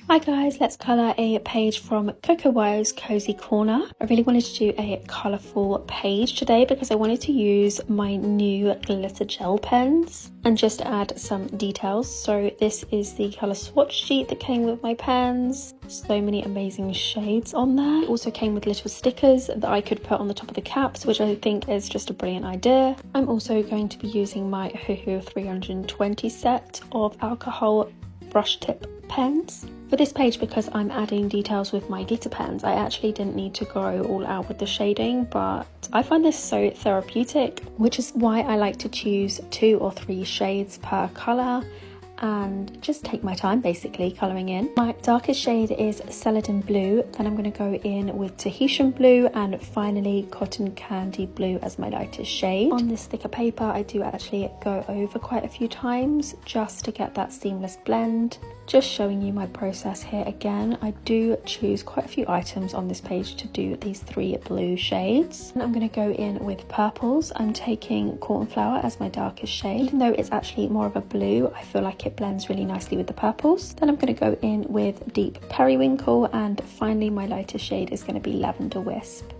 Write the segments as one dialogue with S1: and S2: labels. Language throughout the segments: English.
S1: Hi guys, let's colour a page from Coco Wow's Cozy Corner. I really wanted to do a colourful page today because I wanted to use my new glitter gel pens and just add some details. So this is the colour swatch sheet that came with my pens. So many amazing shades on there. It also came with little stickers that I could put on the top of the caps, which I think is just a brilliant idea. I'm also going to be using my Hoohoo 320 set of alcohol brush tip pens. For this page, because I'm adding details with my glitter pens, I actually didn't need to go all out with the shading, but I find this so therapeutic, which is why I like to choose 2 or 3 shades per colour and just take my time basically colouring in. My darkest shade is Celadon Blue, then I'm going to go in with Tahitian Blue, and finally Cotton Candy Blue as my lightest shade. On this thicker paper I do actually go over quite a few times just to get that seamless blend. Just showing you my process here again, I do choose quite a few items on this page to do these 3 blue shades. And I'm going to go in with purples. I'm taking Cornflower as my darkest shade. Even though it's actually more of a blue, I feel like it blends really nicely with the purples. Then I'm going to go in with Deep Periwinkle, and finally my lightest shade is going to be Lavender Wisp.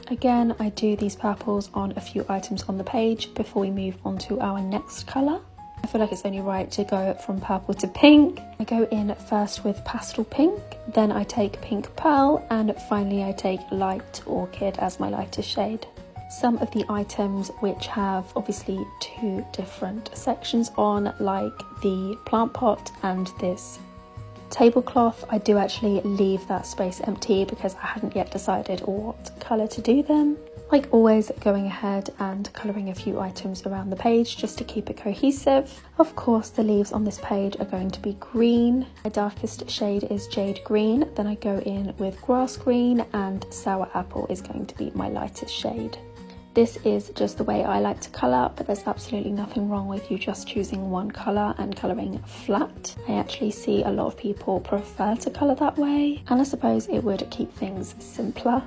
S1: Again, I do these purples on a few items on the page before we move on to our next colour. I feel like it's only right to go from purple to pink. I go in first with Pastel Pink, then I take Pink Pearl, and finally I take Light Orchid as my lightest shade. Some of the items which have obviously 2 different sections on, like the plant pot and this tablecloth, I do actually leave that space empty because I hadn't yet decided what colour to do them. Like always, going ahead and colouring a few items around the page just to keep it cohesive. Of course, the leaves on this page are going to be green. My darkest shade is Jade Green, then I go in with Grass Green, and Sour Apple is going to be my lightest shade. This is just the way I like to colour, but there's absolutely nothing wrong with you just choosing one colour and colouring flat. I actually see a lot of people prefer to colour that way, and I suppose it would keep things simpler.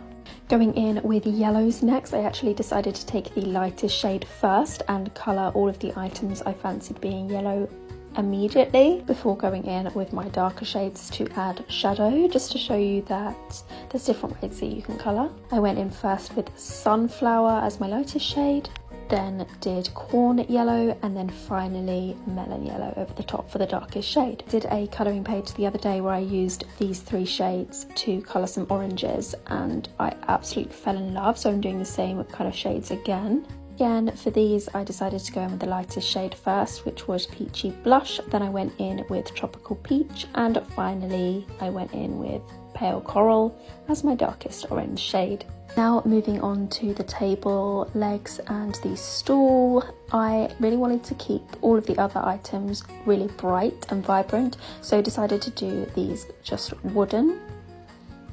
S1: Going in with yellows next, I actually decided to take the lightest shade first and colour all of the items I fancied being yellow immediately before going in with my darker shades to add shadow, just to show you that there's different ways that you can colour. I went in first with Sunflower as my lightest shade, then did Corn Yellow, and then finally Melon Yellow over the top for the darkest shade. I did a colouring page the other day where I used these 3 shades to colour some oranges, and I absolutely fell in love, so I'm doing the same kind of shades again. Again, for these I decided to go in with the lightest shade first, which was Peachy Blush, then I went in with Tropical Peach, and finally I went in with Pale Coral as my darkest orange shade. Now moving on to the table legs and the stool, I really wanted to keep all of the other items really bright and vibrant, so I decided to do these just wooden,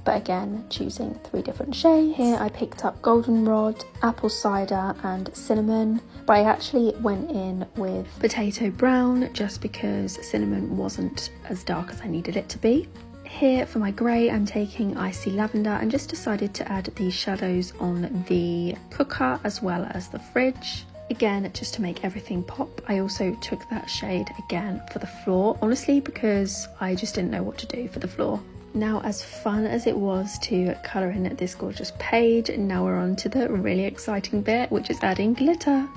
S1: but again choosing 3 different shades. Here I picked up Goldenrod, Apple Cider and Cinnamon, but I actually went in with Potato Brown just because Cinnamon wasn't as dark as I needed it to be. Here for my grey, I'm taking Icy Lavender and just decided to add these shadows on the cooker as well as the fridge. Again, just to make everything pop. I also took that shade again for the floor, honestly because I just didn't know what to do for the floor. Now, as fun as it was to colour in this gorgeous page, now we're on to the really exciting bit, which is adding glitter.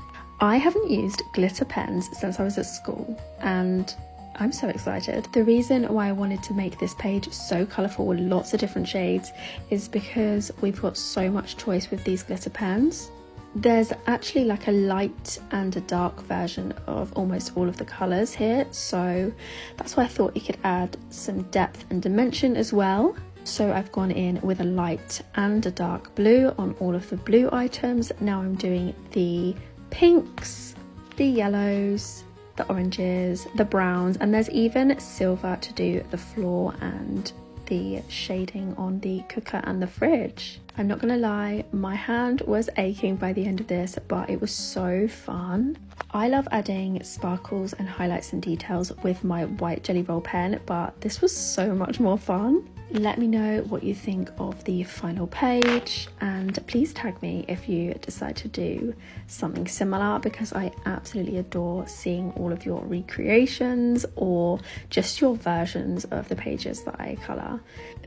S1: I haven't used glitter pens since I was at school, and I'm so excited. The reason why I wanted to make this page so colourful with lots of different shades is because we've got so much choice with these glitter pens. There's actually like a light and a dark version of almost all of the colours here, so that's why I thought you could add some depth and dimension as well. So I've gone in with a light and a dark blue on all of the blue items. Now I'm doing the pinks, the yellows, the oranges, the browns, and there's even silver to do the floor and the shading on the cooker and the fridge. I'm not gonna lie, my hand was aching by the end of this, but it was so fun. I love adding sparkles and highlights and details with my white Jelly Roll pen, but this was so much more fun. Let me know what you think of the final page, and please tag me if you decide to do something similar, because I absolutely adore seeing all of your recreations or just your versions of the pages that I colour.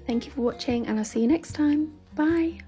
S1: Thank you for watching, and I'll see you next time. Bye!